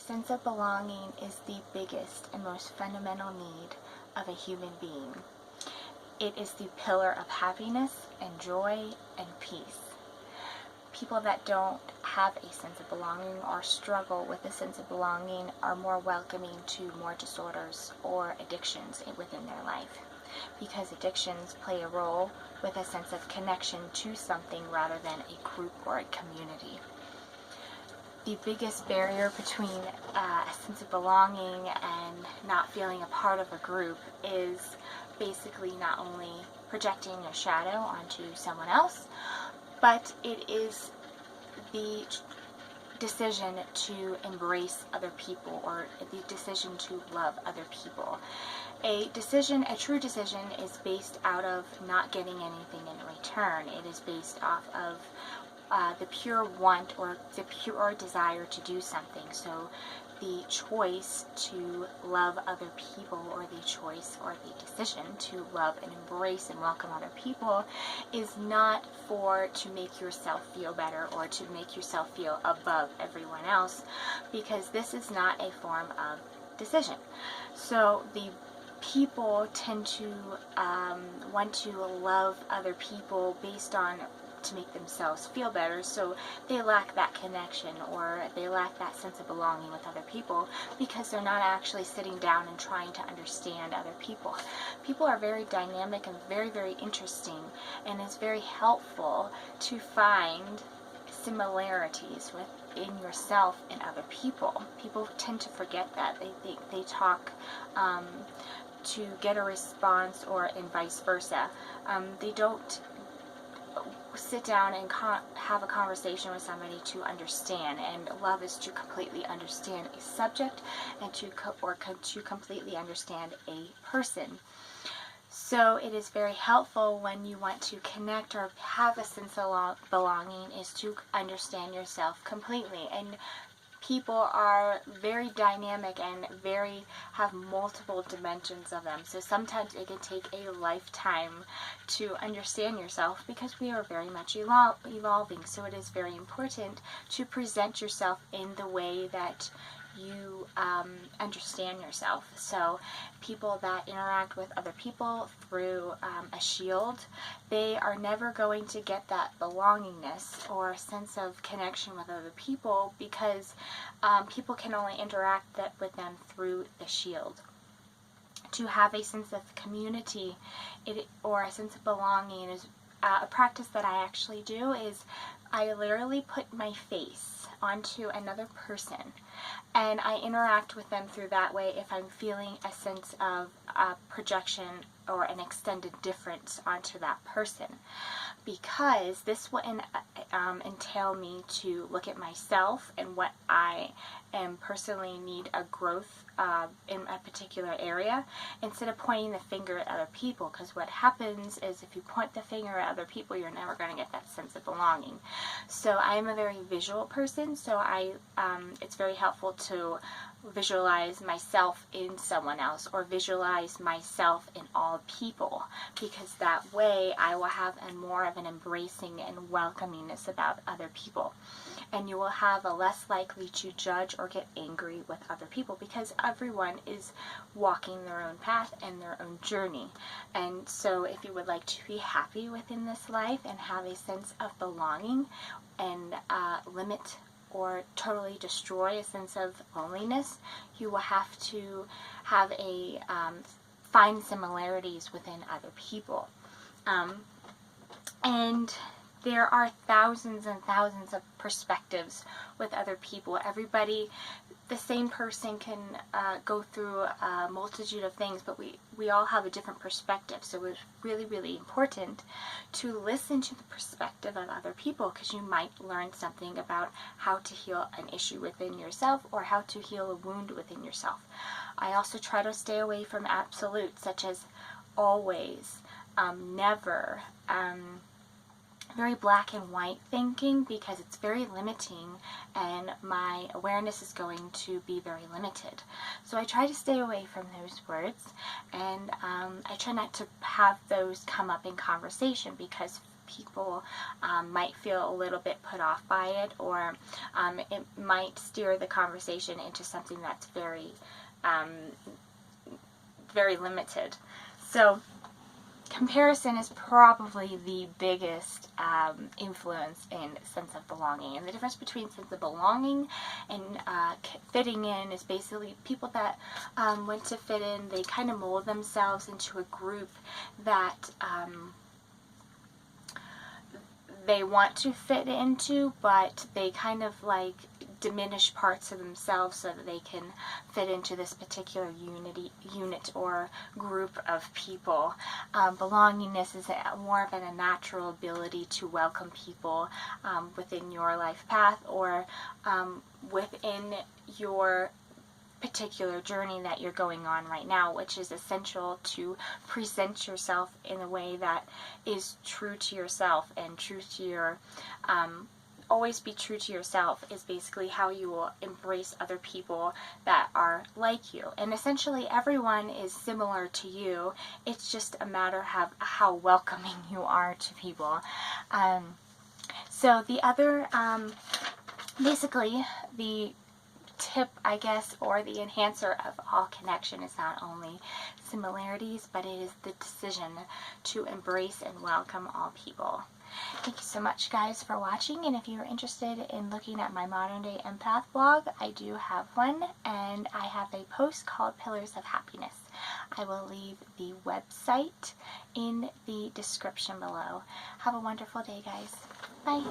sense of belonging is the biggest and most fundamental need of a human being. It is the pillar of happiness and joy and peace. People that don't have a sense of belonging or struggle with a sense of belonging are more welcoming to more disorders or addictions within their life, because addictions play a role with a sense of connection to something rather than a group or a community. The biggest barrier between a sense of belonging and not feeling a part of a group is basically not only projecting a shadow onto someone else, but it is the decision to embrace other people, or the decision to love other people. A true decision is based out of not getting anything in return. It is based off of the pure want or the pure desire to do something. So the choice to love other people, or the choice or the decision to love and embrace and welcome other people, is not to make yourself feel better or to make yourself feel above everyone else, because this is not a form of decision. So the people tend to want to love other people based on to make themselves feel better, so they lack that connection, or they lack that sense of belonging with other people, because they're not actually sitting down and trying to understand other people. People are very dynamic and very, very interesting, and it's very helpful to find similarities within yourself and other people. People tend to forget that. They talk to get a response, or and vice versa. They don't sit down and have a conversation with somebody to understand, and love is to completely understand a subject and to completely understand a person. So it is very helpful when you want to connect or have a sense of belonging, is to understand yourself completely. And people are very dynamic and have multiple dimensions of them. So sometimes it can take a lifetime to understand yourself, because we are very much evolving. So it is very important to present yourself in the way that you understand yourself. So people that interact with other people through a shield, they are never going to get that belongingness or sense of connection with other people, because people can only interact with them through the shield. To have a sense of community or a sense of belonging is a practice that I actually do. Is I literally put my face onto another person, and I interact with them through that way if I'm feeling a sense of projection or an extended difference onto that person, because this will entail me to look at myself and what I am personally need a growth in a particular area, instead of pointing the finger at other people. Because what happens is, if you point the finger at other people, you're never going to get that sense of belonging. So I'm a very visual person, so it's very helpful to visualize myself in someone else, or visualize myself in all people, because that way I will have more of an embracing and welcomingness about other people, and you will have a less likely to judge or get angry with other people, because everyone is walking their own path and their own journey. And so if you would like to be happy within this life and have a sense of belonging, and limit or totally destroy a sense of loneliness, you will have to have find similarities within other people. And there are thousands and thousands of perspectives with other people. The same person can go through a multitude of things, but we all have a different perspective. So it's really, really important to listen to the perspective of other people, because you might learn something about how to heal an issue within yourself, or how to heal a wound within yourself. I also try to stay away from absolutes, such as always, never, very black and white thinking, because it's very limiting and my awareness is going to be very limited. So I try to stay away from those words, and I try not to have those come up in conversation, because people might feel a little bit put off by it, or it might steer the conversation into something that's very, very limited. So comparison is probably the biggest influence in sense of belonging. And the difference between sense of belonging and fitting in is basically people that want to fit in, they kind of mold themselves into a group that they want to fit into, but they kind of like diminish parts of themselves so that they can fit into this particular unit or group of people. Belongingness is more of a natural ability to welcome people within your life path, or within your particular journey that you're going on right now, which is essential to present yourself in a way that is true to yourself and true to your always be true to yourself is basically how you will embrace other people that are like you. And essentially everyone is similar to you. It's just a matter of how welcoming you are to people. So the other, basically the tip, I guess, or the enhancer of all connection is not only similarities, but it is the decision to embrace and welcome all people. Thank you so much, guys, for watching, and if you're interested in looking at my Modern Day Empath blog, I do have one, and I have a post called Pillars of Happiness. I will leave the website in the description below. Have a wonderful day, guys. Bye.